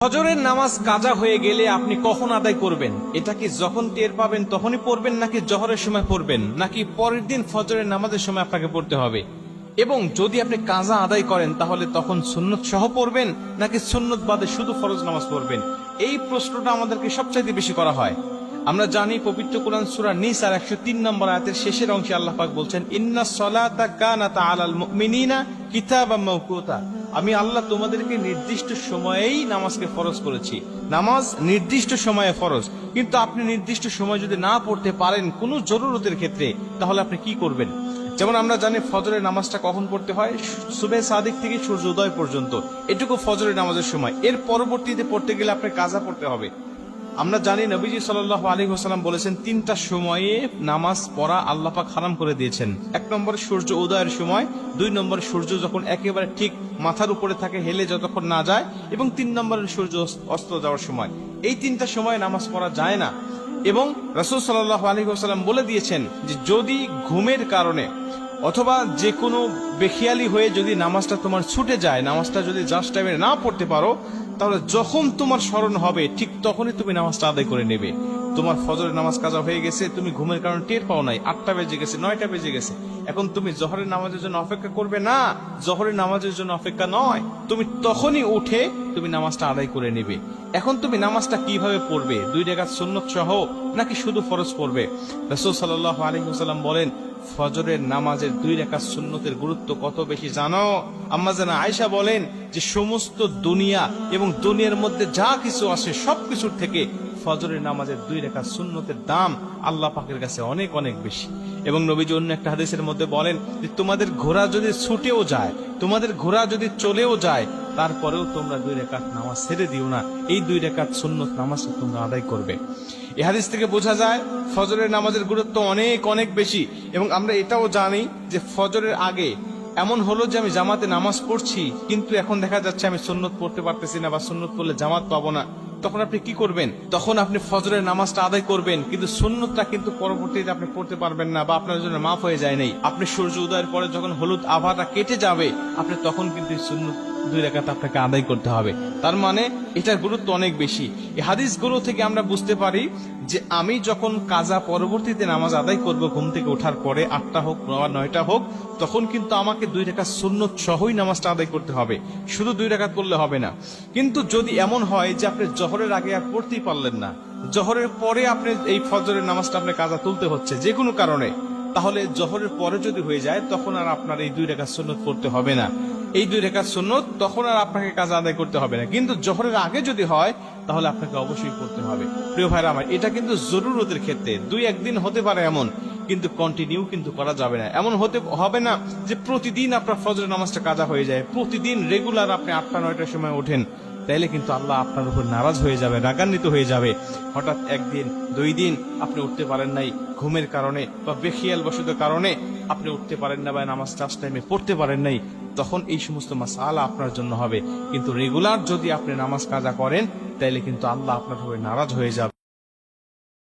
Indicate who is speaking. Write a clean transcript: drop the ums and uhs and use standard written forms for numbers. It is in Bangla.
Speaker 1: ফজরের নামাজ কাজা হয়ে গেলে আপনি কখন আদায় করবেন? এটা কি যখন টের পাবেন তখনই পড়বেন, নাকি জোহরের সময় পড়বেন, নাকি পরের দিন ফজরের নামাজের সময় আপনাকে পড়তে হবে? এবং যদি আপনি কাজা আদায় করেন তাহলে তখন সুন্নত সহ পড়বেন, নাকি সুন্নত বাদে শুধু ফরজ নামাজ পড়বেন? এই প্রশ্নটা আমাদেরকে সবচাইতে বেশি করা হয়। আমরা জানি পবিত্র কোরআন সূরা নিসার 103 নম্বর আয়াতের শেষের অংশে আল্লাহ পাক বলছেন, ইন্নাস সালাতা কানাত আলাল মুমিনিনা কিতাবাম মাওকুতা। আমি আল্লাহ তোমাদেরকে নির্দিষ্ট সময়েই নামাজকে ফরজ করেছি। নামাজ নির্দিষ্ট সময়ে ফরজ, কিন্তু আপনি নির্দিষ্ট সময় যদি না পড়তে পারেন কোনো জরুরতের ক্ষেত্রে, তাহলে আপনি কি করবেন? যেমন আমরা জানি ফজরের নামাজটা কখন পড়তে হয়? সুবহে সাদিক থেকে সূর্য উদয় পর্যন্ত, এটুকু ফজরের নামাজের সময়। এর পরবর্তীতে পড়তে গেলে আপনার কাজা পড়তে হবে। আমরা জানি নবীজি সাল্লাল্লাহু আলাইহি ওয়াসাল্লাম বলেছেন, তিনটা সময়ে নামাজ পড়া আল্লাহ পাক হারাম করে দিয়েছেন। 1 নম্বরে সূর্য উদয়ের সময়, 2 নম্বরে সূর্য যখন একেবারে ঠিক মাথার উপরে থাকে, হেলে যতক্ষণ না যায়, এবং 3 নম্বরে সূর্য অস্ত যাওয়ার সময়। এই তিনটা সময় নামাজ পড়া যায় না। এবং রাসূল সাল্লাল্লাহু আলাইহি ওয়াসাল্লাম বলে দিয়েছেন যে যদি ঘুমের কারণে অথবা যে কোনো বেখিয়ালি হয়ে যদি নামাজটা তোমার ছুটে যায়, নামাজটা যদি জাস্ট টাইমে না পড়তে পারো, তাহলে যখন তোমার স্মরণ হবে ঠিক তখনই তুমি নামাজটা আদায় করে নেবে। তোমার ফজরের নামাজ কাজা হয়ে গেছে, তুমি ঘুমের কারণে টের পাও নাই, 8টা বেজে গেছে, 9টা বেজে গেছে, এখন তুমি জোহরের নামাজের জন্য অপেক্ষা করবে না। জোহরের নামাজের জন্য অপেক্ষা নয়, তুমি তখনই উঠে তুমি নামাজটা আদায় করে নেবে। এখন তুমি নামাজটা কিভাবে পড়বে? 2 রাকাত সুন্নত সহ নাকি শুধু ফরজ পড়বে? রাসূল সাল্লাল্লাহু আলাইহি ওয়াসাল্লাম বলেন, ফজরের নামাজের 2 রাকাত সুন্নতের গুরুত্ব কত বেশি জানো? আম্মা জানা আয়েশা বলেন যে সমস্ত দুনিয়া এবং দুনিয়ার মধ্যে যা কিছু আছে সবকিছুর থেকে ফজরের নামাজের 2 রাকাত সুন্নতের দাম আল্লাহ পাকের কাছে অনেক অনেক বেশি। এবং নবীজি অন্য একটা হাদিসের মধ্যে বলেন যে তোমাদের ঘোড়া যদি ছুটেও যায়, তোমাদের ঘোড়া যদি চলেও যায়, তারপরেও তোমরা 2 রাকাত নামাজ ছেড়ে দিও না। এই 2 রাকাত সুন্নত নামাজটা তোমরা আদায় করবে। এই হাদিস থেকে বোঝা যায় ফজরের নামাজের গুরুত্ব অনেক অনেক বেশি। এবং আমরা এটাও জানি যে ফজরের আগে এমন হলো যে আমি জামাতে নামাজ পড়ছি, কিন্তু এখন দেখা যাচ্ছে আমি সুন্নত পড়তে পারতেছি না, বা সুন্নত পড়লে জামাত পাবো না। তখন আপনি কি করবেন? তখন আপনি ফজরের নামাজটা আদায় করবেন, কিন্তু সুন্নতটা কিন্তু পরবর্তীতে আপনি পড়তে পারবেন না, বা আপনার জন্য মাফ হয়ে যায় নাই। আপনি সূর্য উদয়ের পরে যখন হলুদ আভাটা কেটে যাবে, আপনি তখন কিন্তু সুন্নত 2 রাকাত আপনাকে আদায় করতে হবে। তার মানে এটার গুরুত্ব অনেক বেশি। এই হাদিসগুলো থেকে আমরা বুঝতে পারি যে আমি যখন কাজা পরবর্তীতে নামাজ আদায় করব, ঘুম থেকে ওঠার পরে 8টা হোক বা 9টা হোক, তখন কিন্তু আমাকে 2 রাকাত সুন্নত সহই নামাজটা আদায় করতে হবে, শুধু 2 রাকাত পড়লে হবে না। কিন্তু যদি এমন হয় যে আপনি জোহরের আগে আর পড়তেই পারলেন না, জোহরের পরে আপনি এই ফজরের নামাজটা আপনি কাজা তুলতে হচ্ছে যে কোনো কারণে, তাহলে জোহরের পরে যদি হয়ে যায় তখন আর আপনার এই 2 রাকাত সুন্নত পড়তে হবে না। এই 2 রাকাত সুন্নত তখন আর আপনাকে কাজা আদায় করতে হবে না। কিন্তু জোহরের আগে যদি হয় তাহলে আপনাকে অবশ্যই পড়তে হবে। প্রিয় ভাইরা আমার, এটা কিন্তু জরুরতের ক্ষেত্রে 2-1 দিন হতে পারে এমন, কিন্তু কন্টিনিউ কিন্তু করা যাবে না। এমন হতে হবে না যে প্রতিদিন আপনার ফজরের নামাজটা কাজা হয়ে যায়, প্রতিদিন রেগুলার আপনি 8টা-9টার সময় ওঠেন, তাইলে কিন্তু আল্লাহ আপনার উপর নারাজ হয়ে যাবে, রাগান্বিত হয়ে যাবে। হঠাৎ 1 দিন 2 দিন আপনি উঠতে পারেন নাই, ঘুমের কারণে বা বেখিয়াল বশত কারণে আপনি উঠতে পারেন না, বা নামাজ জাস্ট টাইমে পড়তে পারেন নাই, তখন এই সমস্ত মাসআলা আপনার জন্য হবে। কিন্তু রেগুলার যদি আপনি নামাজ কাজা করেন, তাইলে কিন্তু আল্লাহ আপনার উপর নারাজ হয়ে যাবে।